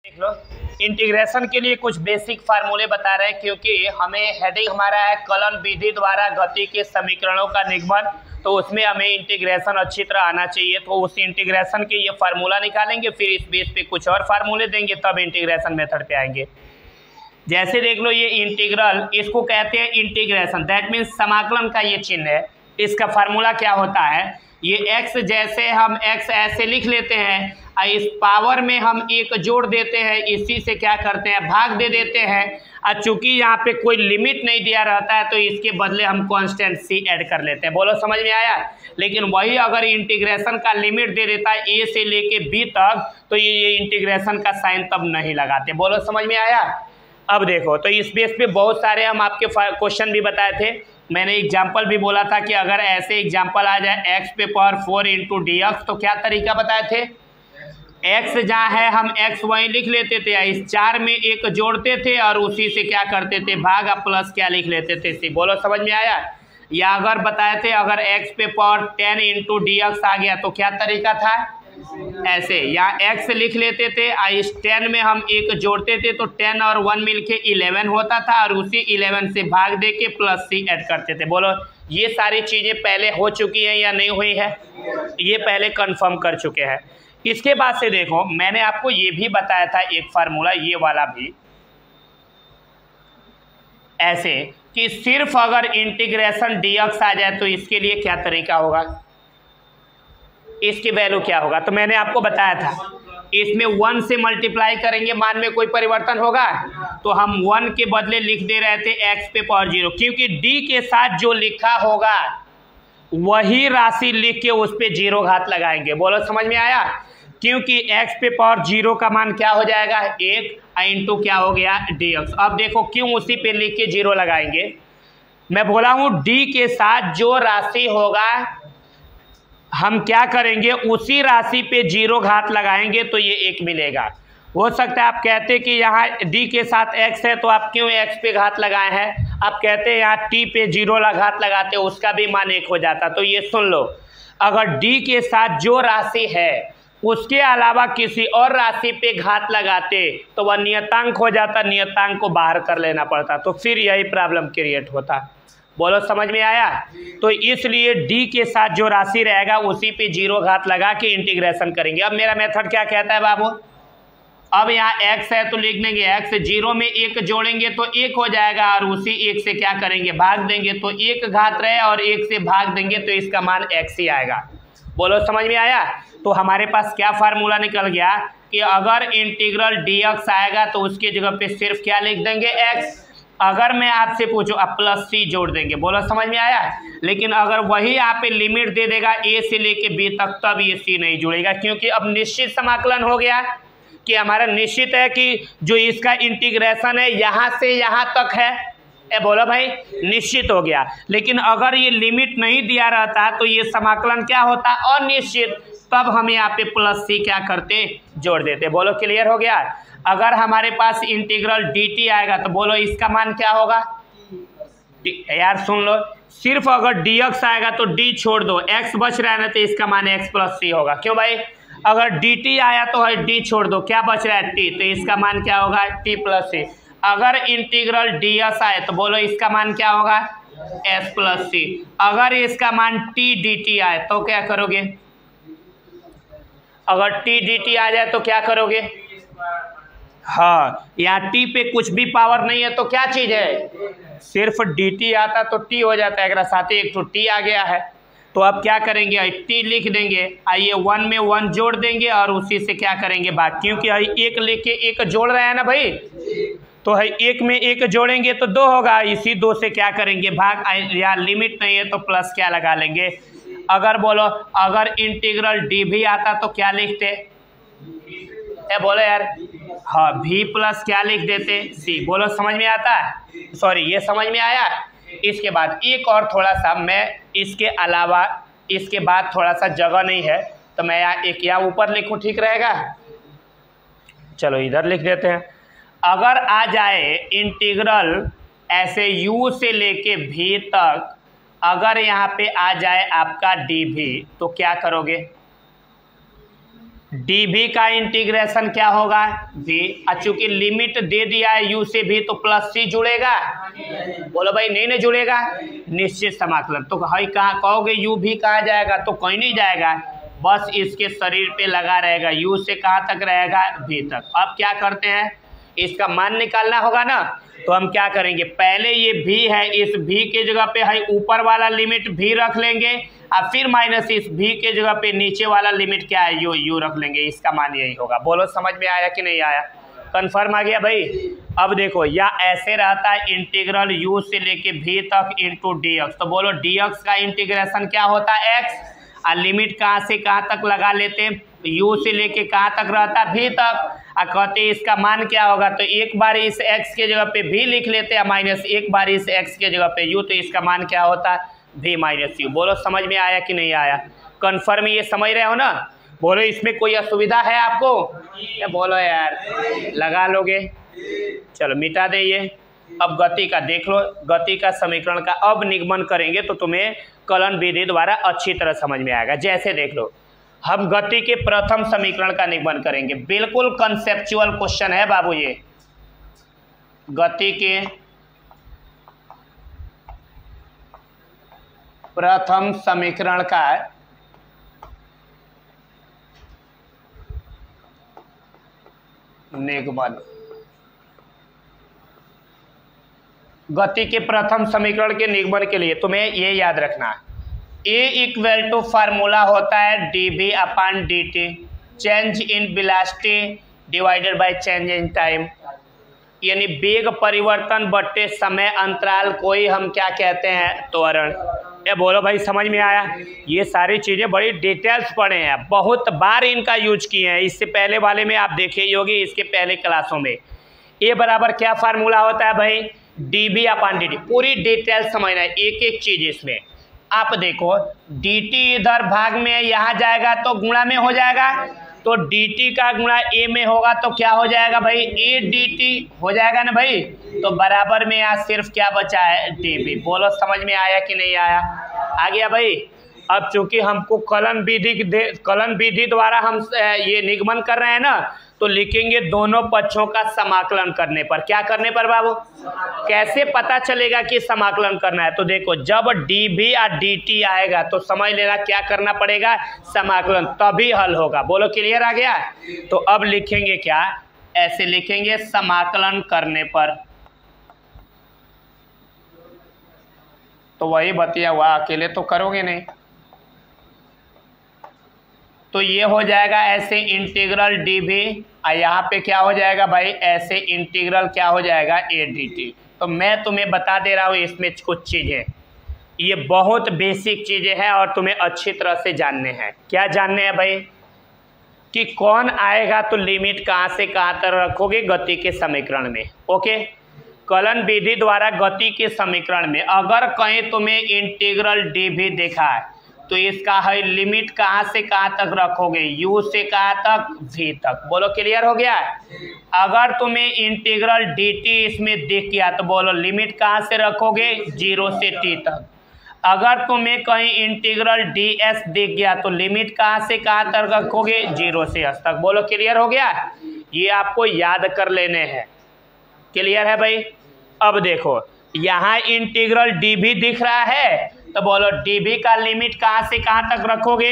देख लो, इंटीग्रेशन के लिए कुछ बेसिक फार्मूले बता रहे हैं क्योंकि हमें हेडिंग हमारा है कलन विधि द्वारा गति के समीकरणों का निगमन। तो उसमें हमें इंटीग्रेशन अच्छी तरह आना चाहिए। तो उस इंटीग्रेशन के ये फार्मूला निकालेंगे, फिर इस बेस पे कुछ और फार्मूले देंगे, तब इंटीग्रेशन मेथड पे आएंगे। जैसे देख लो, ये इंटीग्रल, इसको कहते हैं इंटीग्रेशन, दैट मीन्स समाकलन का ये चिन्ह है। इसका फार्मूला क्या होता है, ये x जैसे हम x ऐसे लिख लेते हैं और इस पावर में हम एक जोड़ देते हैं, इसी से क्या करते हैं भाग दे देते हैं। और चूंकि यहाँ पे कोई लिमिट नहीं दिया रहता है तो इसके बदले हम कांस्टेंट c ऐड कर लेते हैं। बोलो समझ में आया। लेकिन वही अगर इंटीग्रेशन का लिमिट दे देता है a से लेके b तक, तो ये इंटीग्रेशन का साइन तब नहीं लगाते। बोलो समझ में आया। अब देखो, तो इस बेस पे बहुत सारे हम आपके क्वेश्चन भी बताए थे। मैंने एग्जाम्पल भी बोला था कि अगर ऐसे एग्जाम्पल आ जाए x पे पावर 4 इंटू डी एक्स, तो क्या तरीका बताए थे, x जहाँ है हम x वहीं लिख लेते थे, इस 4 में एक जोड़ते थे और उसी से क्या करते थे भाग प्लस क्या लिख लेते थे c। बोलो समझ में आया। या अगर बताए थे अगर x पे पावर 10 इंटू डी एक्स आ गया तो क्या तरीका था, ऐसे यहाँ x लिख लेते थे और इस 10 में हम एक जोड़ते थे तो 10 और 1 मिलके 11 होता था और उसी 11 से भाग दे के प्लस c ऐड करते थे। बोलो ये सारी चीज़ें पहले हो चुकी हैं या नहीं हुई है, ये पहले कंफर्म कर चुके हैं। इसके बाद से देखो, मैंने आपको ये भी बताया था एक फार्मूला, ये वाला भी ऐसे कि सिर्फ अगर इंटीग्रेशन dx आ जाए तो इसके लिए क्या तरीका होगा, इसकी वैल्यू क्या होगा। तो मैंने आपको बताया था इसमें 1 से मल्टीप्लाई करेंगे, मान में कोई परिवर्तन होगा तो हम 1 के बदले लिख दे रहे थे x पे पावर 0, क्योंकि d के साथ जो लिखा होगा वही राशि लिख के उस पे 0 घात लगाएंगे। बोलो समझ में आया। क्योंकि x पे पावर 0 का मान क्या हो जाएगा 1 इंटू क्या हो गया dx। अब देखो क्यों उसी पे लिख के 0 लगाएंगे, मैं बोला हूँ d के साथ जो राशि होगा हम क्या करेंगे उसी राशि पे 0 घात लगाएंगे तो ये 1 मिलेगा। हो सकता है आप कहते कि यहाँ d के साथ x है तो आप क्यों x पे घात लगाए हैं, आप कहते हैं यहाँ t पे 0 घात लगाते उसका भी मान 1 हो जाता। तो ये सुन लो, अगर d के साथ जो राशि है उसके अलावा किसी और राशि पे घात लगाते तो वह नियतांक हो जाता, नियतांक को बाहर कर लेना पड़ता, तो फिर यही प्रॉब्लम क्रिएट होता। बोलो समझ में आया। तो इसलिए d के साथ जो राशि रहेगा उसी पे 0 घात लगा के इंटीग्रेशन करेंगे। अब मेरा मेथड क्या कहता है बाबू, अब यहाँ x है तो लिख देंगे x, 0 में 1 जोड़ेंगे तो 1 हो जाएगा और उसी 1 से क्या करेंगे भाग देंगे, तो 1 घात रहे और 1 से भाग देंगे तो इसका मान x ही आएगा। बोलो समझ में आया। तो हमारे पास क्या फार्मूला निकल गया कि अगर इंटीग्रल dx आएगा तो उसकी जगह पे सिर्फ क्या लिख देंगे x, अगर मैं आपसे पूछूं अब प्लस c जोड़ देंगे। बोलो समझ में आया। लेकिन अगर वही यहाँ पे लिमिट दे देगा a से लेके b तक, तब ये c नहीं जुड़ेगा, क्योंकि अब निश्चित समाकलन हो गया कि हमारा निश्चित है कि जो इसका इंटीग्रेशन है यहाँ से यहाँ तक है। बोलो भाई निश्चित हो गया। लेकिन अगर ये लिमिट नहीं दिया रहता तो ये समाकलन क्या होता अनिश्चित, तब हम यहाँ पे प्लस c क्या करते जोड़ देते। बोलो क्लियर हो गया। अगर हमारे पास इंटीग्रल dt आएगा तो बोलो इसका मान क्या होगा, यार सुन लो, सिर्फ अगर dx आएगा तो d छोड़ दो, x बच रहा है ना तो इसका मान x प्लस c होगा। क्यों भाई, अगर dt आया तो है d छोड़ दो, क्या बच रहा है t, तो इसका मान क्या होगा t प्लस c। अगर इंटीग्रल ds आए तो बोलो इसका मान क्या होगा s प्लस c। अगर इसका मान t dt आए तो क्या करोगे, अगर t dt आ जाए तो क्या करोगे, हाँ यहाँ t पे कुछ भी पावर नहीं है तो क्या चीज़ है, सिर्फ dt आता तो t हो जाता है, अगर साथ ही एक तो t आ गया है तो अब क्या करेंगे t लिख देंगे, आइए 1 में 1 जोड़ देंगे और उसी से क्या करेंगे भाग, क्योंकि एक लेके एक जोड़ रहा है ना भाई, तो है 1 में 1 जोड़ेंगे तो 2 होगा, इसी 2 से क्या करेंगे भाग, या लिमिट नहीं है तो प्लस क्या लगा लेंगे। अगर बोलो अगर इंटीग्रल डी भी आता तो क्या लिखते, बोलो यार, हाँ v प्लस क्या लिख देते c। बोलो समझ में आता है, सॉरी ये समझ में आया। इसके बाद एक और थोड़ा सा, मैं इसके अलावा इसके बाद थोड़ा सा जगह नहीं है तो मैं एक यहाँ ऊपर लिखूँ, ठीक रहेगा, चलो इधर लिख देते हैं। अगर आ जाए इंटीग्रल ऐसे u से लेके v तक, अगर यहाँ पे आ जाए आपका dv तो क्या करोगे, dv का इंटीग्रेशन क्या होगा v। चूंकि लिमिट दे दिया है u से v तो प्लस c जुड़ेगा, बोलो भाई नहीं जुड़ेगा, निश्चित समाकलन। तो भाई कहाँ कहोगे u v कहाँ जाएगा, तो कहीं नहीं जाएगा, बस इसके शरीर पे लगा रहेगा, u से कहाँ तक रहेगा v तक। अब क्या करते हैं, इसका मान निकालना होगा ना, तो हम क्या करेंगे, पहले ये v है, इस v के जगह पे है ऊपर वाला लिमिट v रख लेंगे, और फिर माइनस इस v के जगह पे नीचे वाला लिमिट क्या है u रख लेंगे, इसका मान यही होगा। बोलो समझ में आया कि नहीं आया, कन्फर्म आ गया भाई। अब देखो या ऐसे रहता है इंटीग्रल u से लेके v तक इंटू dx, तो बोलो dx का इंटीग्रेशन क्या होता है x, और लिमिट कहाँ से कहाँ तक लगा लेते हैं, u से लेके कहाँ तक रहता है v तक, और कहते इसका मान क्या होगा, तो एक बार इस x के जगह पे v लिख लेते हैं माइनस एक बार इस x के जगह पे u, तो इसका मान क्या होता है v माइनस यू। बोलो समझ में आया कि नहीं आया, कन्फर्म ये समझ रहे हो ना। बोलो इसमें कोई असुविधा है आपको, या बोलो यार लगा लोगे, चलो मिटा दे ये। अब गति का देख लो, गति का समीकरण का अब निगमन करेंगे तो तुम्हें कलन विधि द्वारा अच्छी तरह समझ में आएगा। जैसे देख लो, हम गति के प्रथम समीकरण का निगमन करेंगे, बिल्कुल कंसेप्चुअल क्वेश्चन है बाबू ये। गति के प्रथम समीकरण का निगमन, गति के प्रथम समीकरण के निगमन के लिए तुम्हें ये याद रखना, A इक्वल टू फार्मूला होता है dv upon dt, change in velocity divided by change in time, यानी वेग परिवर्तन बट्टे समय अंतराल को ही हम क्या कहते हैं, त्वरण। ये बोलो भाई समझ में आया, ये सारी चीज़ें बड़ी डिटेल्स पढ़े हैं, बहुत बार इनका यूज किए हैं, इससे पहले वाले में आप देखे ही होगी, इसके पहले क्लासों में। A बराबर क्या फार्मूला होता है भाई, dv अपॉन dt, पूरी डिटेल समझना है एक एक चीज़ इसमें। आप देखो dt इधर भाग में यहाँ जाएगा तो गुणा में हो जाएगा, तो dt का गुणा a में होगा तो क्या हो जाएगा भाई, a dt हो जाएगा ना भाई, तो बराबर में यहाँ सिर्फ क्या बचा है dv। बोलो समझ में आया कि नहीं आया, आ गया भाई। अब चूंकि हमको कलन विधि द्वारा हम ये निगमन कर रहे हैं ना, तो लिखेंगे दोनों पक्षों का समाकलन करने पर। क्या करने पर बाबू, कैसे पता चलेगा कि समाकलन करना है, तो देखो जब dv और dt आएगा तो समझ लेना क्या करना पड़ेगा, समाकलन, तभी हल होगा। बोलो क्लियर आ गया। तो अब लिखेंगे क्या, ऐसे लिखेंगे समाकलन करने पर, तो वही बतिया हुआ, अकेले तो करोगे नहीं, तो ये हो जाएगा ऐसे इंटीग्रल dv, और यहाँ पे क्या हो जाएगा भाई, ऐसे इंटीग्रल क्या हो जाएगा a dt। तो मैं तुम्हें बता दे रहा हूँ इसमें कुछ चीज़ें, ये बहुत बेसिक चीज़ें हैं और तुम्हें अच्छी तरह से जानने हैं। क्या जानने हैं भाई, कि कौन आएगा तो लिमिट कहाँ से कहाँ तक रखोगे गति के समीकरण में। ओके, कलन विधि द्वारा गति के समीकरण में अगर कहीं तुम्हें इंटीग्रल dv देखा है तो इसका है लिमिट कहाँ से कहाँ तक रखोगे, u से कहाँ तक, v तक। बोलो क्लियर हो गया। अगर तुम्हें इंटीग्रल dt इसमें दिख गया तो बोलो लिमिट कहाँ से रखोगे, 0 से t तक। अगर तुम्हें कहीं इंटीग्रल ds दिख गया तो लिमिट कहाँ से कहाँ तक रखोगे, 0 से h तक। बोलो क्लियर हो गया, ये आपको याद कर लेने हैं। क्लियर है भाई। अब देखो यहाँ इंटीग्रल dv दिख रहा है, तो बोलो dv का लिमिट कहाँ से कहाँ तक रखोगे,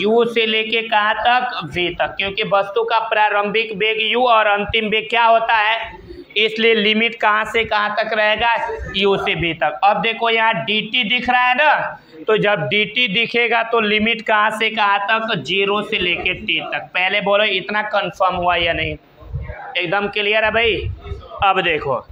u से लेके कहाँ तक, v तक, क्योंकि वस्तु का प्रारंभिक वेग u और अंतिम वेग क्या होता है, इसलिए लिमिट कहाँ से कहाँ तक रहेगा, u से v तक। अब देखो यहाँ dt दिख रहा है ना, तो जब dt दिखेगा तो लिमिट कहाँ से कहाँ तक, 0 से लेके t तक। पहले बोलो इतना कंफर्म हुआ या नहीं, एकदम क्लियर है भाई। अब देखो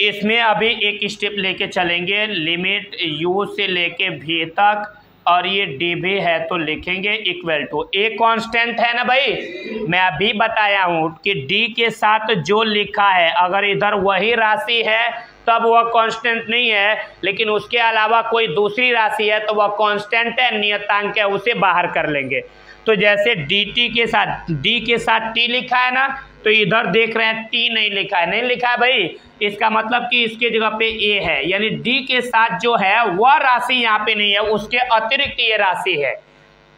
इसमें अभी एक स्टेप लेके चलेंगे, लिमिट u से लेके v तक, और ये dv है तो लिखेंगे इक्वल टू, a कांस्टेंट है ना भाई, मैं अभी बताया हूँ कि d के साथ जो लिखा है अगर इधर वही राशि है तब वह कांस्टेंट नहीं है, लेकिन उसके अलावा कोई दूसरी राशि है तो वह कांस्टेंट है, नियतांक है, उसे बाहर कर लेंगे। तो जैसे dt के साथ d के साथ t लिखा है ना, तो इधर देख रहे हैं t नहीं लिखा है, नहीं लिखा है भाई, इसका मतलब कि इसके जगह पे a है, यानी d के साथ जो है वह राशि यहाँ पे नहीं है, उसके अतिरिक्त ये राशि है,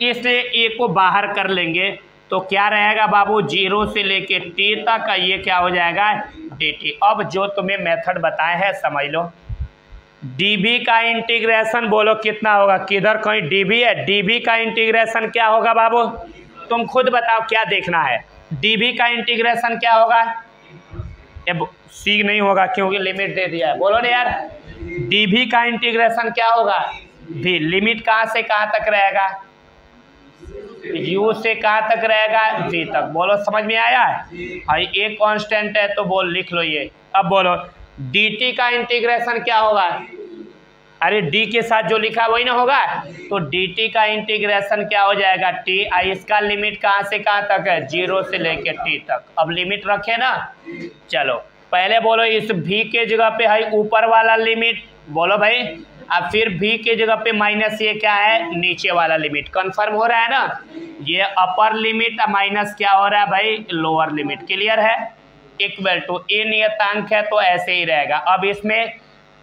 इसलिए a को बाहर कर लेंगे। तो क्या रहेगा बाबू, 0 से लेके t तक ये क्या हो जाएगा, dt। अब जो तुम्हें मेथड बताए हैं समझ लो। dv का इंटीग्रेशन बोलो कितना होगा, किधर कहीं dv है, dv का इंटीग्रेशन क्या होगा बाबू, तुम खुद बताओ क्या देखना है। dv का इंटीग्रेशन क्या होगा, सी नहीं होगा क्योंकि लिमिट दे दिया है, बोलो ना यार। dv का इंटीग्रेशन क्या होगा, v लिमिट कहाँ से कहाँ तक रहेगा, u से कहाँ तक रहेगा, v तक। बोलो समझ में आया है। भाई एक कांस्टेंट है तो बोल लिख लो ये। अब बोलो dt का इंटीग्रेशन क्या होगा, अरे d के साथ जो लिखा वही ना होगा, तो dt का इंटीग्रेशन क्या हो जाएगा, t। इसका लिमिट कहाँ से कहाँ तक है, 0 से लेके t तक। अब लिमिट रखे ना, चलो पहले बोलो इस v के जगह पे है ऊपर वाला लिमिट, बोलो भाई। अब फिर v के जगह पे माइनस ये क्या है, नीचे वाला लिमिट। कंफर्म हो रहा है ना, ये अपर लिमिट माइनस क्या हो रहा है भाई, लोअर लिमिट। क्लियर है, इक्वल टू ए नियतांक है तो ऐसे ही रहेगा। अब इसमें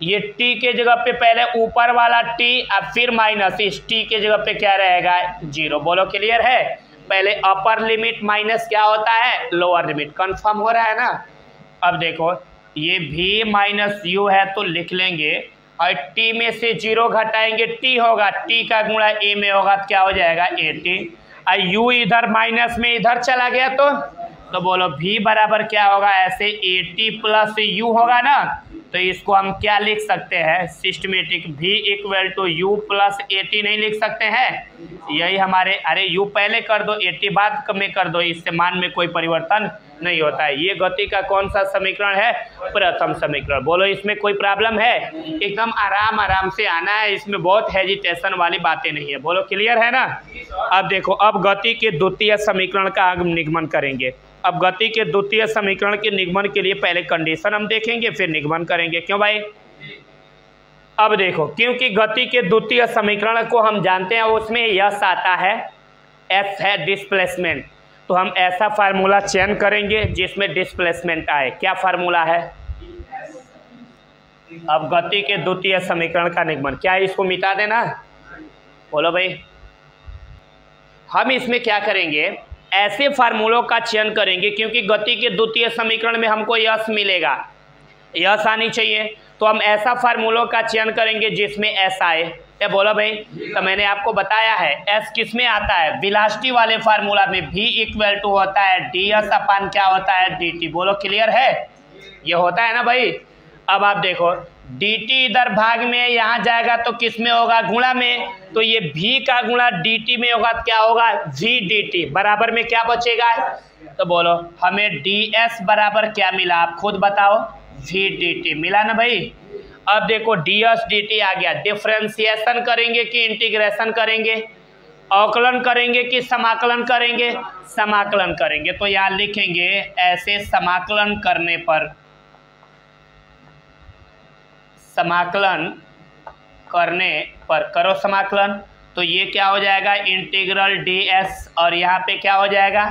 ये t के जगह पे पहले ऊपर वाला t, अब फिर माइनस इस t के जगह पे क्या रहेगा, 0। बोलो क्लियर है, पहले अपर लिमिट माइनस क्या होता है, लोअर लिमिट। कंफर्म हो रहा है ना। अब देखो ये v माइनस u है तो लिख लेंगे, और t में से 0 घटाएंगे t होगा, t का गुणा a में होगा तो क्या हो जाएगा, at। और u इधर माइनस में इधर चला गया तो बोलो v बराबर क्या होगा, ऐसे at प्लस u होगा ना, तो इसको हम क्या लिख सकते हैं, systematic v equal to u plus at नहीं लिख सकते हैं, यही हमारे। अरे u पहले कर दो, at बाद में कर दो, इससे मान में कोई परिवर्तन नहीं होता है। ये गति का कौन सा समीकरण है, प्रथम समीकरण। बोलो इसमें कोई प्रॉब्लम है, एकदम आराम से आना है, इसमें बहुत हेजिटेशन वाली बातें नहीं है। बोलो क्लियर है ना। अब देखो, अब गति के द्वितीय समीकरण का हम निगमन करेंगे। अब गति के द्वितीय समीकरण के निगमन के लिए पहले कंडीशन हम देखेंगे, फिर निगमन करेंगे। क्यों भाई, अब देखो क्योंकि गति के द्वितीय समीकरण को हम जानते हैं, उसमें यस आता है, एस है डिस्प्लेसमेंट, तो हम ऐसा फार्मूला चयन करेंगे जिसमें डिस्प्लेसमेंट आए। क्या फार्मूला है, अब गति के द्वितीय समीकरण का निगमन क्या है, इसको मिटा देना। बोलो भाई, हम इसमें क्या करेंगे, ऐसे फार्मूलों का चयन करेंगे क्योंकि गति के द्वितीय समीकरण में हमको यस मिलेगा, यस आनी चाहिए, तो हम ऐसा फार्मूलों का चयन करेंगे जिसमें एस आए। ये बोलो भाई, तो मैंने आपको बताया है एस किस में आता है, वेलोसिटी वाले फार्मूला में v इक्वल टू होता है ds अपान क्या होता है, dt। बोलो क्लियर है, ये होता है ना भाई। अब आप देखो dt इधर भाग में यहाँ जाएगा तो किस में होगा, गुणा में, तो ये v का गुणा dt में होगा तो क्या होगा, v dt बराबर में क्या बचेगा, तो बोलो हमें ds बराबर क्या मिला, आप खुद बताओ, v dt मिला ना भाई। अब देखो ds dt आ गया, डिफरेंशिएशन करेंगे कि इंटीग्रेशन करेंगे, अवकलन करेंगे कि समाकलन करेंगे, समाकलन करेंगे। तो यहाँ लिखेंगे ऐसे, समाकलन करने पर, समाकलन करने पर करो समाकलन, तो ये क्या हो जाएगा, इंटीग्रल ds, और यहाँ पे क्या हो जाएगा,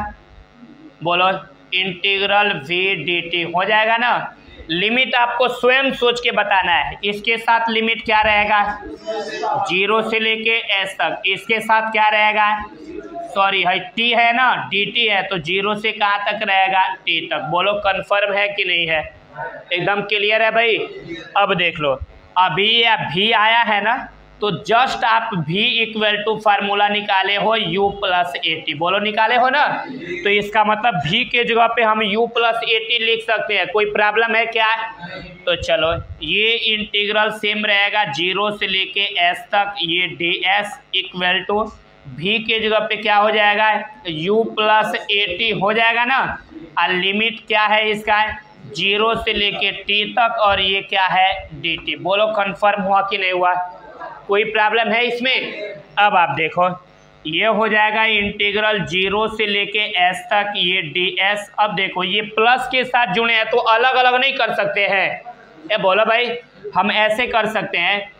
बोलो इंटीग्रल v dt हो जाएगा ना। लिमिट आपको स्वयं सोच के बताना है, इसके साथ लिमिट क्या रहेगा, 0 से लेके s तक, इसके साथ क्या रहेगा, सॉरी है t है ना, dt है, तो 0 से कहाँ तक रहेगा, t तक। बोलो कन्फर्म है कि नहीं है, एकदम क्लियर है भाई। अब देख लो, अभी या v आया है ना, तो जस्ट आप v इक्वल टू फार्मूला निकाले हो u प्लस at। बोलो निकाले हो ना, तो इसका मतलब v के जगह पे हम u प्लस at लिख सकते हैं, कोई प्रॉब्लम है क्या। तो चलो ये इंटीग्रल सेम रहेगा 0 से लेके s तक, ये ds इक्वल टू v के जगह पे क्या हो जाएगा, u प्लस at हो जाएगा ना। और लिमिट क्या है इसका, 0 से लेके t तक, और ये क्या है dt। बोलो कन्फर्म हुआ कि नहीं हुआ, कोई प्रॉब्लम है इसमें। अब आप देखो ये हो जाएगा इंटीग्रल 0 से लेके s तक, ये ds। अब देखो ये प्लस के साथ जुड़े हैं तो अलग अलग नहीं कर सकते हैं, ये बोलो भाई, हम ऐसे कर सकते हैं,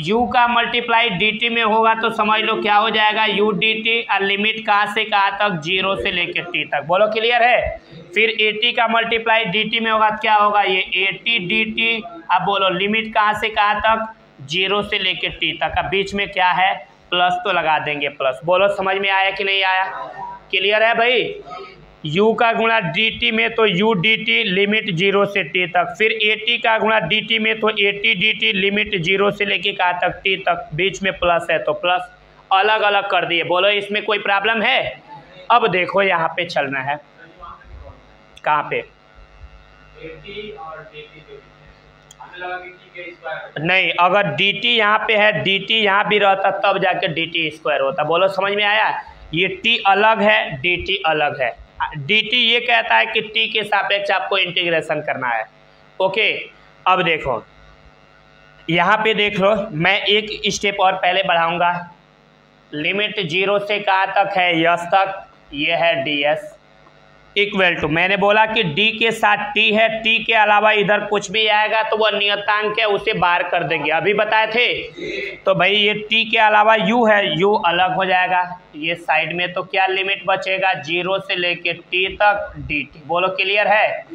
u का मल्टीप्लाई dt में होगा तो समझ लो क्या हो जाएगा, u dt, और लिमिट कहाँ से कहाँ तक, 0 से लेके t तक। बोलो क्लियर है। फिर at का मल्टीप्लाई dt में होगा तो क्या होगा, ये at dt। अब बोलो लिमिट कहाँ से कहाँ तक, 0 से लेके t तक, अब बीच में क्या है, प्लस तो लगा देंगे प्लस। बोलो समझ में आया कि नहीं आया, क्लियर है भाई। u का गुणा dt में तो u dt लिमिट 0 से t तक, फिर at का गुणा dt में तो at dt लिमिट 0 से लेके कहाँ तक t तक, बीच में प्लस है तो प्लस, अलग अलग कर दिए। बोलो इसमें कोई प्रॉब्लम है? अब देखो यहाँ पे चलना है, कहाँ पे नहीं, अगर dt यहाँ पे है, dt यहाँ भी रहता तब जाके dt स्क्वायर होता। बोलो समझ में आया? ये t अलग है, dt अलग है। dt ये कहता है कि t के सापेक्ष आपको इंटीग्रेशन करना है। ओके, अब देखो यहाँ पे देख लो, मैं एक स्टेप और पहले बढ़ाऊंगा। लिमिट 0 से कहाँ तक है? यस तक, ये है ds इक्वल टू, मैंने बोला कि d के साथ t है, t के अलावा इधर कुछ भी आएगा तो वह नियतांक है, उसे बाहर कर देंगे, अभी बताए थे। तो भाई ये t के अलावा u है, u अलग हो जाएगा। ये साइड में तो क्या लिमिट बचेगा? 0 से लेके t तक dt। बोलो क्लियर है?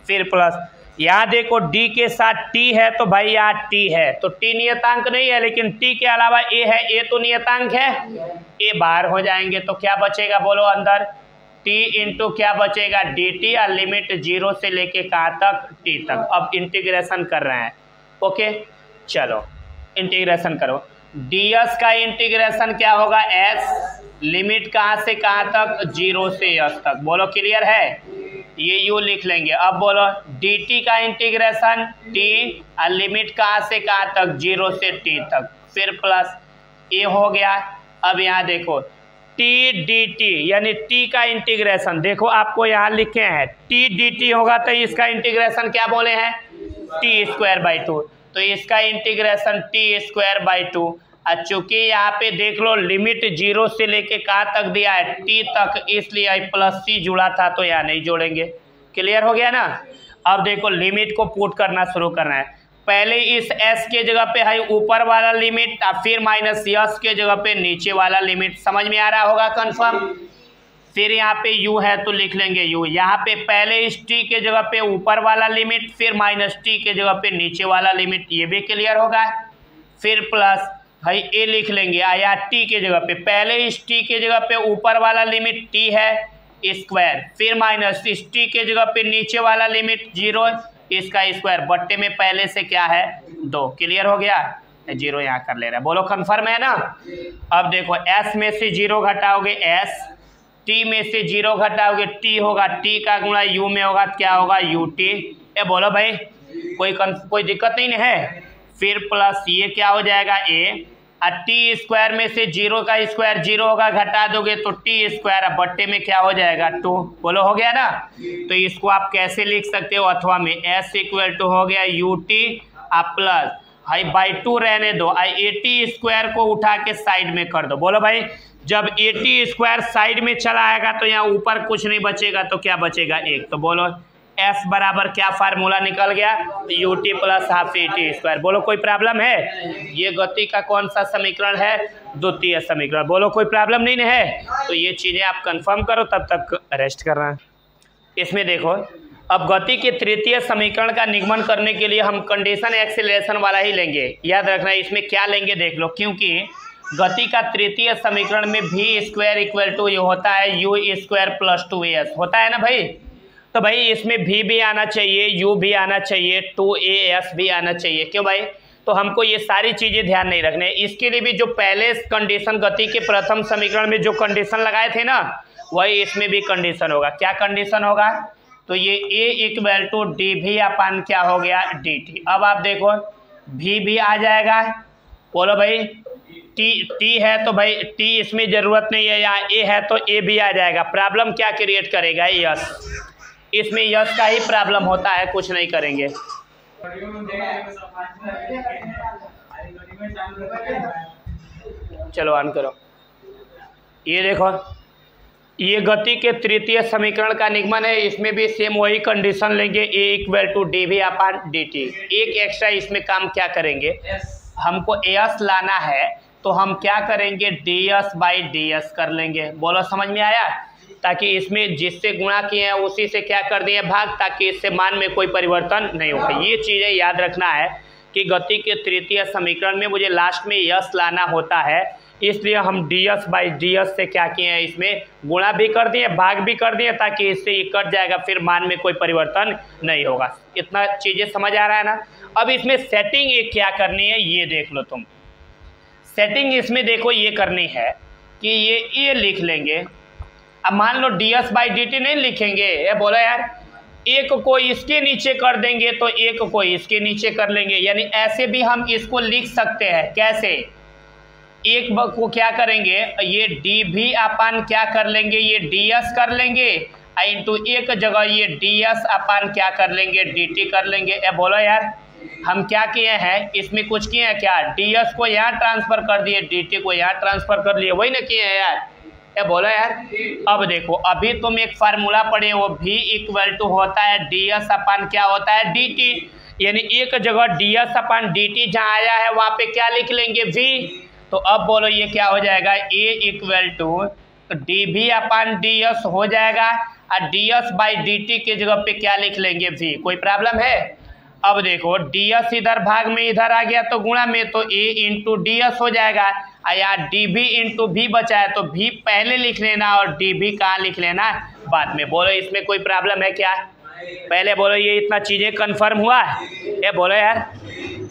फिर प्लस, यहाँ देखो d के साथ t है तो भाई यहाँ t है, तो t नियतांक नहीं है, लेकिन t के अलावा a है, a तो नियतांक है, a बाहर हो जाएंगे तो क्या बचेगा? बोलो अंदर t इंटू क्या बचेगा? dt, और लिमिट 0 से लेके कहाँ तक? t तक। अब इंटीग्रेशन कर रहे हैं। ओके चलो इंटीग्रेशन करो। ds का इंटीग्रेशन क्या होगा? s, लिमिट कहाँ से कहाँ तक? 0 से s तक। बोलो क्लियर है? ये u लिख लेंगे। अब बोलो dt का इंटीग्रेशन t, और लिमिट कहाँ से कहाँ तक? 0 से t तक, फिर प्लस a हो गया। अब यहाँ देखो t dt, यानी t का इंटीग्रेशन देखो आपको यहाँ लिखे हैं, t dt होगा तो इसका इंटीग्रेशन क्या बोले हैं? t स्क्वायर बाई 2, तो इसका इंटीग्रेशन t स्क्वायर बाई 2। और चूंकि यहाँ पे देख लो लिमिट 0 से लेके कहाँ तक दिया है? t तक, इसलिए प्लस c जुड़ा था तो यहाँ नहीं जोड़ेंगे। क्लियर हो गया ना? अब देखो लिमिट को पुट करना शुरू करना है। पहले इस s के जगह पे है ऊपर वाला लिमिट, और फिर माइनस s के जगह पे नीचे वाला लिमिट। समझ में आ रहा होगा कंफर्म? फिर यहाँ पे u है तो लिख लेंगे u। यहाँ पे पहले इस t के जगह पे ऊपर वाला लिमिट, फिर माइनस t के जगह पे नीचे वाला लिमिट, ये भी क्लियर होगा। फिर प्लस भाई a लिख लेंगे, आया t के जगह पे, पहले इस t के जगह पे ऊपर वाला लिमिट t है स्क्वायर, फिर माइनस इस t के जगह पे नीचे वाला लिमिट 0, इसका स्क्वायर, बट्टे में पहले से क्या है? 2। क्लियर हो गया? 0 यहाँ कर ले रहा है। बोलो कंफर्म है ना? अब देखो s में से 0 घटाओगे s, t में से 0 घटाओगे t होगा, t का गुणा u में होगा, क्या होगा? ut। ये बोलो भाई कोई दिक्कत नहीं है। फिर प्लस ये क्या हो जाएगा? a, और t स्क्वायर में से 0 का स्क्वायर 0 होगा, घटा दोगे तो t स्क्वायर, बट्टे में क्या हो जाएगा? 2। बोलो हो गया ना? तो इसको आप कैसे लिख सकते हो? अथवा में s इक्वल टू हो गया ut, आप प्लस भाई बाई 2 रहने दो, at स्क्वायर को उठा के साइड में कर दो। बोलो भाई जब at स्क्वायर साइड में चला आएगा तो यहाँ ऊपर कुछ नहीं बचेगा, तो क्या बचेगा? 1। तो बोलो s बराबर क्या फार्मूला निकल गया? ut plus half at square. बोलो कोई प्रॉब्लम है? ये गति का कौन सा समीकरण है? द्वितीय समीकरण। बोलो कोई प्रॉब्लम नहीं है? तो ये चीज़ें आप कंफर्म करो, तब तक रेस्ट करना है। इसमें देखो अब गति के तृतीय समीकरण का निगमन करने के लिए हम कंडीशन एक्सेलरेशन वाला ही लेंगे। याद रखना इसमें क्या लेंगे देख लो, क्योंकि गति का तृतीय समीकरण में v स्क्वायर इक्वल टू ये होता है u स्क्वायर प्लस 2as होता है ना भाई। तो भाई इसमें v भी आना चाहिए, u भी आना चाहिए, 2as भी आना चाहिए। क्यों भाई? तो हमको ये सारी चीज़ें ध्यान नहीं रखने। इसके लिए भी जो पहले कंडीशन गति के प्रथम समीकरण में जो कंडीशन लगाए थे ना, वही इसमें भी कंडीशन होगा। क्या कंडीशन होगा? तो ये a इक्वल टू dv अपान क्या हो गया? dt। अब आप देखो v भी आ जाएगा। बोलो भाई t है तो भाई t इसमें ज़रूरत नहीं है, यहाँ a है तो a भी आ जाएगा। प्रॉब्लम क्या क्रिएट करेगा? यस, इसमें यस का ही प्रॉब्लम होता है, कुछ नहीं करेंगे। चलो ऑन करो। ये देखो ये गति के तृतीय समीकरण का निगमन है। इसमें भी सेम वही कंडीशन लेंगे, a equal to dv upon dt। एक एक्स्ट्रा इसमें काम क्या करेंगे? हमको as लाना है तो हम क्या करेंगे? ds बाई ds कर लेंगे। बोलो समझ में आया? ताकि इसमें जिससे गुणा किए हैं उसी से क्या कर दिए भाग, ताकि इससे मान में कोई परिवर्तन नहीं होगा। ये चीज़ें याद रखना है कि गति के तृतीय समीकरण में मुझे लास्ट में यस लाना होता है, इसलिए हम ds/ds से क्या किए हैं, इसमें गुणा भी कर दिए, भाग भी कर दिए, ताकि इससे ये कट जाएगा, फिर मान में कोई परिवर्तन नहीं होगा। इतना चीज़ें समझ आ रहा है ना। अब इसमें सेटिंग एक क्या करनी है ये देख लो तुम। सेटिंग इसमें देखो ये करनी है कि ये लिख लेंगे। अब मान लो ds/dt नहीं लिखेंगे, ये बोला यार एक को इसके नीचे कर देंगे तो एक को इसके नीचे कर लेंगे, यानी ऐसे भी हम इसको लिख सकते हैं। कैसे? एक को क्या करेंगे, ये dv अपान क्या कर लेंगे, ये ds कर लेंगे, इंटू एक जगह ये ds अपान क्या कर लेंगे, dt कर लेंगे। ये बोलो यार हम क्या किए हैं, इसमें कुछ किए हैं क्या, ds को यहाँ ट्रांसफर कर दिए, dt को यहाँ ट्रांसफर कर लिए, वही ना किए हैं यार। ये बोला यार। अब देखो अभी तुम एक फार्मूला पढ़े हो, v इक्वल टू होता है ds अपान क्या होता है, dt, यानी एक जगह ds अपान dt जहाँ आया है वहाँ पे क्या लिख लेंगे, v। तो अब बोलो ये क्या हो जाएगा, a equal to dv upon ds हो जाएगा, और ds/dt के जगह पे क्या लिख लेंगे, v। कोई प्रॉब्लम है? अब देखो ds इधर भाग में इधर आ गया तो गुणा में, तो a इंटू ds हो जाएगा, और यहाँ dv इंटू v बचा है तो v पहले लिख लेना और dv कहाँ लिख लेना बाद में। बोलो इसमें कोई प्रॉब्लम है क्या? पहले बोलो ये इतना चीज़ें कन्फर्म हुआ है? ये बोलो यार।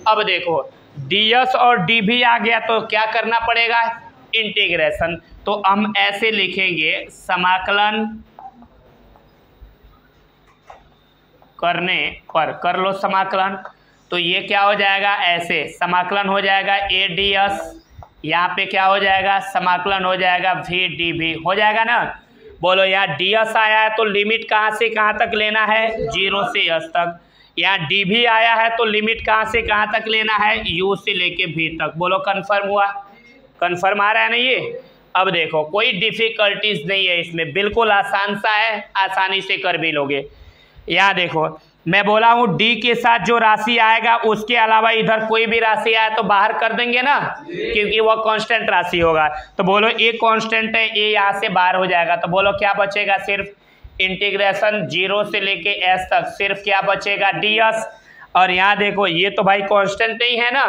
अब देखो ds और dv आ गया तो क्या करना पड़ेगा, इंटीग्रेशन। तो हम ऐसे लिखेंगे, समाकलन करने पर, कर लो समाकलन, तो ये क्या हो जाएगा, ऐसे समाकलन हो जाएगा a ds, यहाँ पे क्या हो जाएगा, समाकलन हो जाएगा v dv, हो जाएगा ना। बोलो यहाँ ds आया है तो लिमिट कहाँ से कहाँ तक लेना है, 0 से s तक। यहाँ dv आया है तो लिमिट कहाँ से कहाँ तक लेना है, u से लेके v तक। बोलो कन्फर्म हुआ? कन्फर्म आ रहा है ना ये। अब देखो कोई डिफिकल्टीज नहीं है इसमें, बिल्कुल आसान सा है, आसानी से कर भी लोगे। यहाँ देखो मैं बोला हूँ d के साथ जो राशि आएगा उसके अलावा इधर कोई भी राशि आए तो बाहर कर देंगे ना, क्योंकि वह कांस्टेंट राशि होगा। तो बोलो a कांस्टेंट है, a यहाँ से बाहर हो जाएगा, तो बोलो क्या बचेगा, सिर्फ इंटीग्रेशन 0 से लेके s तक, सिर्फ क्या बचेगा, ds। और यहाँ देखो ये तो भाई कांस्टेंट नहीं है ना,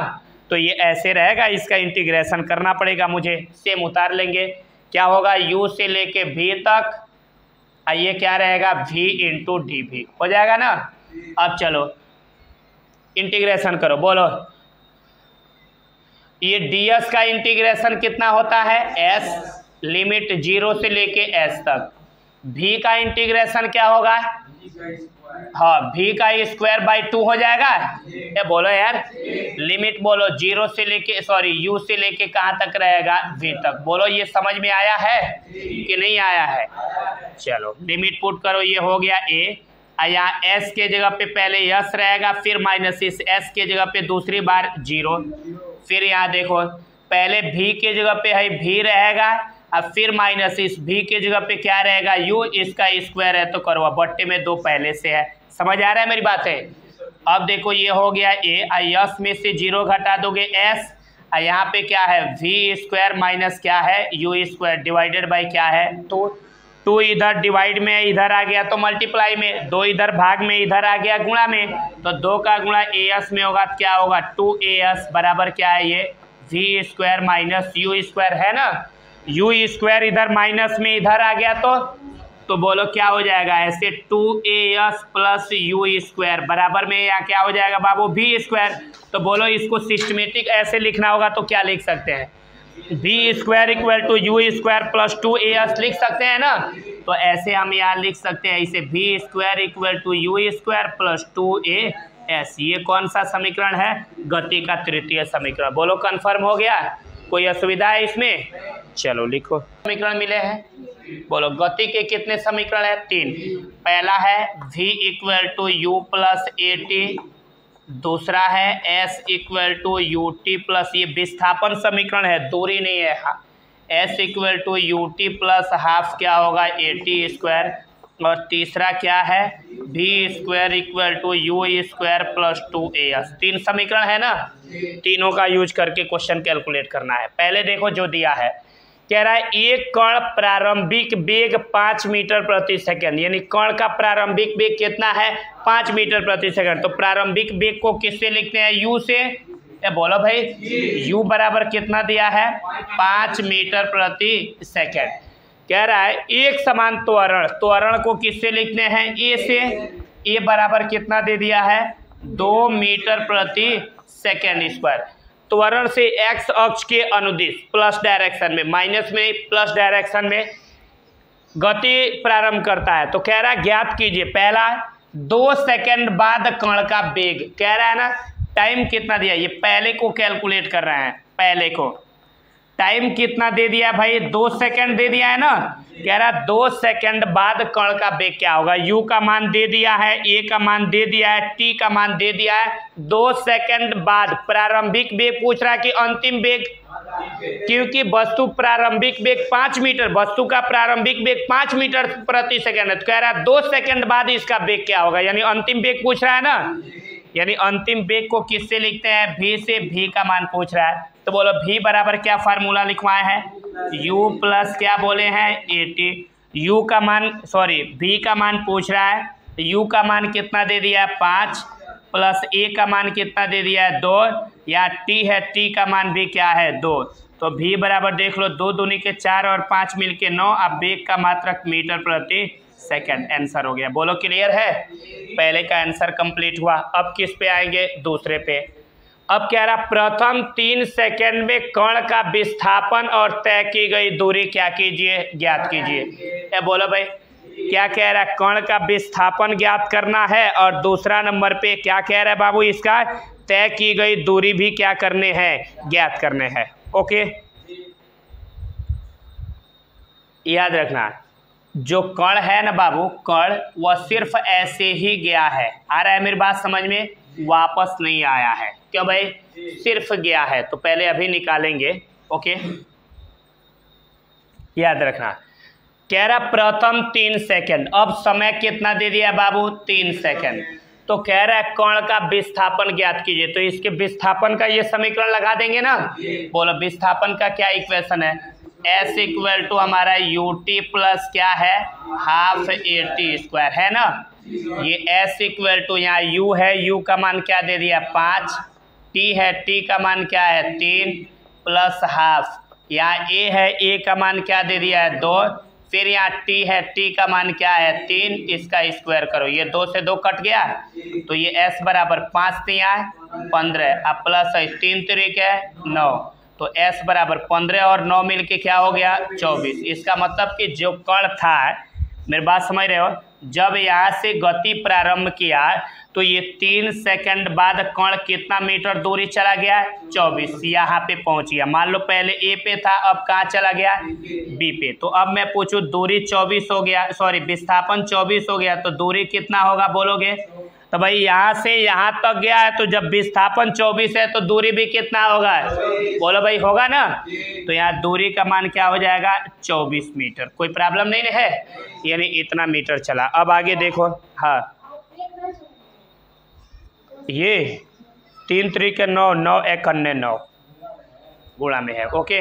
तो ये ऐसे रहेगा, इसका इंटीग्रेशन करना पड़ेगा मुझे। सेम उतार लेंगे, क्या होगा, u से लेके v तक, ये क्या रहेगा, v इंटू dv हो जाएगा ना। अब चलो इंटीग्रेशन करो। बोलो ये ds का इंटीग्रेशन कितना होता है, s, लिमिट 0 से लेके s तक। v का इंटीग्रेशन क्या होगा, हाँ v का स्क्वायर बाई 2 हो जाएगा। ये बोलो यार लिमिट बोलो 0 से लेके u से लेके कहाँ तक रहेगा, v तक। बोलो ये समझ में आया है कि नहीं आया है? चलो लिमिट पुट करो, ये हो गया a, यहाँ s के जगह पे पहले s रहेगा, फिर माइनस इस s के जगह पे दूसरी बार 0, फिर यहाँ देखो पहले v के जगह पे है v रहेगा, अब फिर माइनस इस v के जगह पे क्या रहेगा, u, इसका स्क्वायर है तो करो, बट्टे में 2 पहले से है। समझ आ रहा है मेरी बात है? अब देखो ये हो गया a, s में से 0 घटा दोगे s, यहाँ पे क्या है, v स्क्वायर माइनस क्या है, u स्क्वायर डिवाइडेड बाई क्या है, 2 इधर डिवाइड में इधर आ गया तो मल्टीप्लाई में, 2 इधर भाग में इधर आ गया गुणा में, तो 2 का गुणा as में होगा, क्या होगा, 2as बराबर क्या है, ये v square minus u square है ना। u स्क्वायर इधर माइनस में इधर आ गया तो बोलो क्या हो जाएगा, ऐसे 2as प्लस u स्क्वायर बराबर में यहाँ क्या हो जाएगा बाबू, v स्क्वायर। तो बोलो इसको सिस्टमेटिक ऐसे लिखना होगा तो क्या लिख सकते हैं, v square equal to u square plus 2as लिख सकते हैं ना। तो ऐसे हम यहाँ लिख सकते हैं, इसे v square equal to u square plus 2as। ये कौन सा समीकरण है, गति का तृतीय समीकरण। बोलो कन्फर्म हो गया? कोई असुविधा है इसमें? चलो लिखो, समीकरण मिले हैं। बोलो गति के कितने समीकरण है, 3। पहला है v equal to u plus at, दूसरा है s equal to u t plus, ये विस्थापन समीकरण है, दूरी नहीं है, s equal to u t plus half क्या होगा, ए टी स्क्वायर। और तीसरा क्या है, v square equal to u square plus 2as। 3 समीकरण है ना, तीनों का यूज करके क्वेश्चन कैलकुलेट करना है। पहले देखो जो दिया है, कह रहा है एक कण प्रारंभिक वेग 5 मीटर प्रति सेकंड, यानी कण का प्रारंभिक वेग कितना है, 5 मीटर प्रति सेकंड। तो प्रारंभिक वेग को किससे लिखते हैं, u से, ये बोलो भाई u बराबर कितना दिया है 5 मीटर प्रति सेकेंड। कह रहा है एक समान त्वरण को किससे लिखने हैं a से। a बराबर कितना दे दिया है 2 मीटर प्रति सेकेंड स्क्वायर। त्वरण से x अक्ष के अनुदिश प्लस डायरेक्शन में माइनस में प्लस डायरेक्शन में गति प्रारंभ करता है। तो कह रहा है ज्ञात कीजिए पहला 2 सेकंड बाद कण का वेग। कह रहा है ना टाइम कितना दिया, ये पहले को कैलकुलेट कर रहे हैं। पहले को टाइम कितना दे दिया भाई 2 सेकंड दे दिया है ना। कह रहा है 2 सेकंड बाद कण का वेग क्या होगा। u का मान दे दिया है, a का मान दे दिया है, t का मान दे दिया है। 2 सेकंड बाद प्रारंभिक वेग पूछ रहा है कि अंतिम वेग, क्योंकि वस्तु प्रारंभिक वेग 5 मीटर, वस्तु का प्रारंभिक वेग 5 मीटर प्रति सेकंड है। तो कह रहा है 2 सेकंड बाद इसका वेग क्या होगा, यानी अंतिम वेग पूछ रहा है ना। यानी अंतिम वेग को किससे लिखते हैं v से। v का मान पूछ रहा है तो बोलो v बराबर क्या फार्मूला लिखवाए हैं u प्लस क्या बोले हैं 80। u का मान v का मान पूछ रहा है। u का मान कितना दे दिया है 5 प्लस a का मान कितना दे दिया है 2, या t है, t का मान भी क्या है 2। तो v बराबर देख लो 2 दूनी के 4 और 5 मिल के 9। अब वेग का मात्रक मीटर प्रति सेकंड आंसर हो गया। बोलो क्लियर है, पहले का आंसर कंप्लीट हुआ। अब किस पे आएंगे दूसरे पे। अब कह रहा प्रथम 3 सेकंड में कण का विस्थापन और तय की गई दूरी क्या कीजिए ज्ञात कीजिए। ये बोलो भाई क्या कह रहा है कण का विस्थापन ज्ञात करना है, और दूसरा नंबर पे क्या कह रहा है बाबू इसका तय की गई दूरी भी क्या करने हैं ज्ञात करने हैं। ओके याद रखना जो कण है ना बाबू, कण वह सिर्फ ऐसे ही गया है। आ रहा है मेरी बात समझ में, वापस नहीं आया है। क्यों भाई सिर्फ गया है, तो पहले अभी निकालेंगे। ओके याद रखना कह रहा प्रथम 3 सेकंड। अब समय कितना दे दिया बाबू 3 सेकंड। तो कह रहा है कण का विस्थापन ज्ञात कीजिए। तो इसके विस्थापन का ये समीकरण लगा देंगे ना। बोलो विस्थापन का क्या इक्वेशन है, s इक्वल टू हमारा ut प्लस क्या है हाफ at स्क्वायर है ना। ये s इक्वल टू यहाँ u है, u का मान क्या दे दिया 5, t है, t का मान क्या है 3 प्लस हाफ, यहाँ a है, a का मान क्या दे दिया है 2, फिर यहाँ t है, t का मान क्या है 3, इसका स्क्वायर करो। ये 2 से 2 कट गया तो ये s बराबर 5 3 15, अब प्लस 3 3 है 9, तो s बराबर 15 और 9 मिल के क्या हो गया 24। इसका मतलब कि जो कण था, मेरी बात समझ रहे हो, जब यहाँ से गति प्रारंभ किया तो ये 3 सेकंड बाद कण कितना मीटर दूरी चला गया 24, यहाँ पे पहुँच गया। मान लो पहले a पे था, अब कहाँ चला गया b पे। तो अब मैं पूछूं दूरी 24 हो गया, विस्थापन 24 हो गया, तो दूरी कितना होगा बोलोगे। तो भाई यहाँ से यहाँ तक गया है, तो जब विस्थापन 24 है तो दूरी भी कितना होगा बोलो भाई, होगा ना। तो यहाँ दूरी का मान क्या हो जाएगा 24 मीटर। कोई प्रॉब्लम नहीं है, यानी इतना मीटर चला। अब आगे देखो, हाँ ये 3 3 के 9 9 1 9 गुणा में है। ओके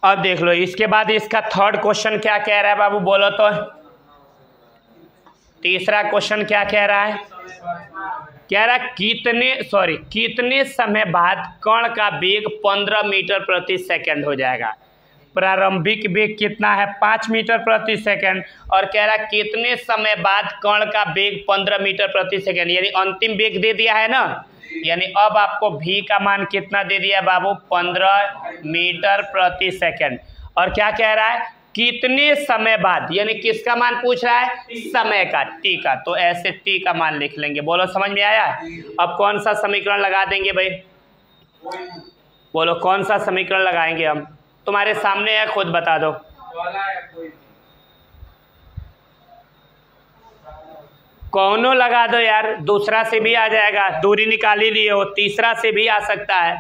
अब देख लो इसके बाद इसका थर्ड क्वेश्चन क्या कह रहा है बाबू बोलो तो। तीसरा क्वेश्चन क्या कह रहा है, कह रहा है कितने समय बाद कण का वेग 15 मीटर प्रति सेकंड हो जाएगा। प्रारंभिक वेग कितना है 5 मीटर प्रति सेकंड, और कह रहा है कितने समय बाद कण का वेग 15 मीटर प्रति सेकंड, यानी अंतिम वेग दे दिया है ना। यानी अब आपको v का मान कितना दे दिया बाबू 15 मीटर प्रति सेकंड, और क्या कह रहा है कितने समय बाद, यानी किसका मान पूछ रहा है समय का, t का। तो ऐसे t का मान लिख लेंगे। बोलो समझ में आया। अब कौन सा समीकरण लगा देंगे भाई, बोलो कौन सा समीकरण लगाएंगे हम, तुम्हारे सामने है खुद बता दो। कौनो लगा दो यार, दूसरा से भी आ जाएगा, दूरी निकाल ही लिए हो, तीसरा से भी आ सकता है।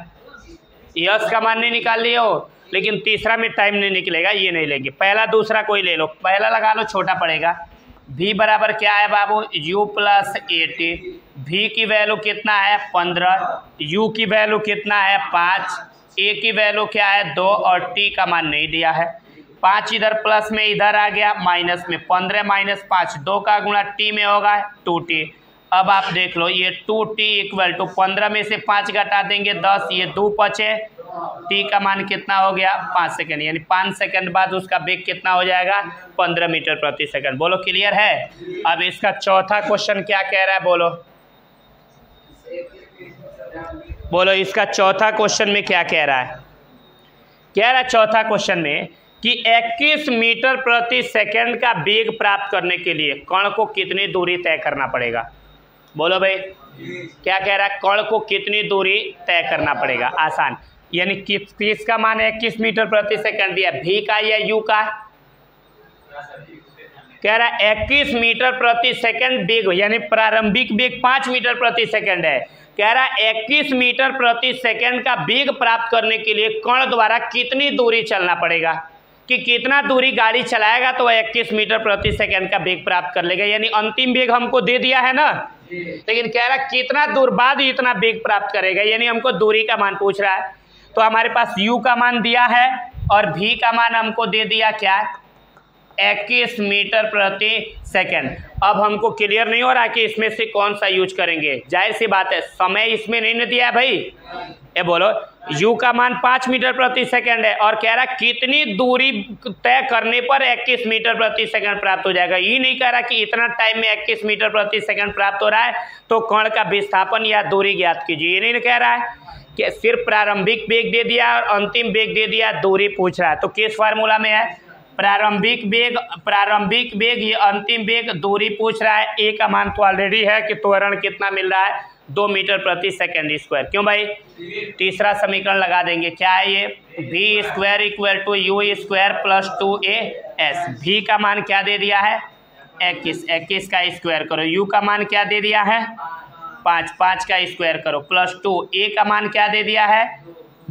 यस का मान नहीं निकाल लिए हो, लेकिन तीसरा में टाइम नहीं निकलेगा, ये नहीं लेंगे। पहला दूसरा कोई ले लो, पहला लगा लो छोटा पड़ेगा। v बराबर क्या है बाबू u प्लस 80। v की वैल्यू कितना है 15, u की वैल्यू कितना है 5, a की वैल्यू क्या है 2, और t का मान नहीं दिया है। 5 इधर प्लस में इधर आ गया, माइनस में 15 माइनस 5 2 का गुणा t में होगा 2t। अब आप देख लो ये 2t इक्वल टू 15 में से 5 घटा देंगे 10, ये 2 बचे, t का मान कितना हो गया 5 सेकंड, यानी 5 सेकंड बाद उसका वेग कितना हो जाएगा 15 मीटर प्रति सेकंड। बोलो क्लियर है। अब इसका चौथा क्वेश्चन क्या कह रहा है, बोलो इसका चौथा क्वेश्चन में क्या कह रहा है। कह रहा है चौथा क्वेश्चन में कि 21 मीटर प्रति सेकंड का वेग प्राप्त करने के लिए कण को कितनी दूरी तय करना पड़ेगा। बोलो भाई क्या कह रहा है, कण को कितनी दूरी तय करना पड़ेगा। आसान, यानी किसका मान 21 मीटर प्रति सेकंड दिया, v का या u का। कह रहा है 21 मीटर प्रति सेकंड वेग, यानी प्रारंभिक वेग 5 मीटर प्रति सेकंड है। कह रहा है 21 मीटर प्रति सेकंड का वेग प्राप्त करने के लिए कण द्वारा कितनी दूरी चलना पड़ेगा, कि कितना दूरी गाड़ी चलाएगा तो वह 21 मीटर प्रति सेकंड का वेग प्राप्त कर लेगा। यानी अंतिम वेग हमको दे दिया है ना, लेकिन कह रहा है कितना दूर बाद इतना वेग प्राप्त करेगा, यानी हमको दूरी का मान पूछ रहा है। तो हमारे पास u का मान दिया है और v का मान हमको दे दिया क्या 21 मीटर प्रति सेकंड। अब हमको क्लियर नहीं हो रहा कि इसमें से कौन सा यूज करेंगे। जाहिर सी बात है समय इसमें नहीं दिया है भाई। ये बोलो u का मान 5 मीटर प्रति सेकंड है और कह रहा कितनी दूरी तय करने पर 21 मीटर प्रति सेकंड प्राप्त हो जाएगा। ये नहीं कह रहा कि इतना टाइम में 21 मीटर प्रति सेकंड प्राप्त हो रहा है तो कण का विस्थापन या दूरी ज्ञात कीजिए, ये नहीं कह रहा है कि सिर्फ प्रारंभिक वेग दे दिया और अंतिम वेग दे दिया, दूरी पूछ रहा है। तो किस फार्मूला में है, प्रारंभिक वेग ये अंतिम वेग, दूरी पूछ रहा है। ए का मान तो ऑलरेडी है कि त्वरण कितना मिल रहा है 2 मीटर प्रति सेकंड स्क्वायर। क्यों भाई, तीसरा समीकरण लगा देंगे, क्या है ये v square equal to u square plus 2as। v का मान क्या दे दिया है 21 का स्क्वायर करो, u का मान क्या दे दिया है 5 का स्क्वायर करो प्लस 2, a का मान क्या दे दिया है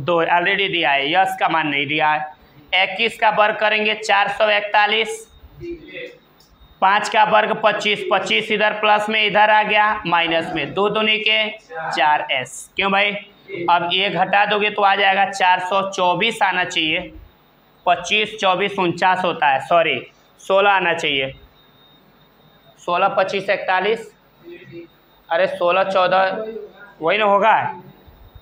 2 ऑलरेडी दिया है, यस का मान नहीं दिया है। 21 का वर्ग करेंगे 441, 5 का वर्ग 25 इधर प्लस में इधर आ गया माइनस में, 2 दूनी के 4s। क्यों भाई, अब ये घटा दोगे तो आ जाएगा 424 आना चाहिए, 25 24 49 होता है, सॉरी 16 आना चाहिए, 16 25 41, अरे 16 14 वही ना होगा,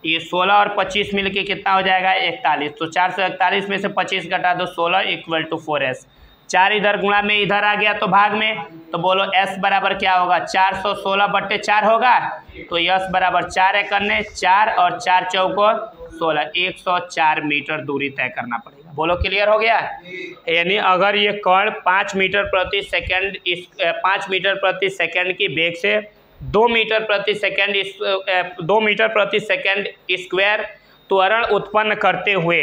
ये 16 और 25 मिलके कितना हो जाएगा 41। तो 441 में से 25 घटा दो 16 इक्वल टू 4s। 4 इधर गुणा में इधर आ गया तो भाग में, तो बोलो s बराबर क्या होगा 416/4 होगा। तो s बराबर 4 एकन्ने 4 और 4 चौको 16, 104 मीटर दूरी तय करना पड़ेगा। बोलो क्लियर हो गया। यानी अगर ये कण 5 मीटर प्रति सेकंड की वेग से 2 मीटर प्रति सेकंड स्क्वायर त्वरण उत्पन्न करते हुए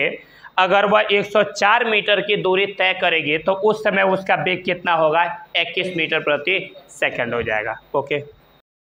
अगर वह 104 मीटर की दूरी तय करेगी तो उस समय उसका वेग कितना होगा 21 मीटर प्रति सेकंड हो जाएगा। ओके।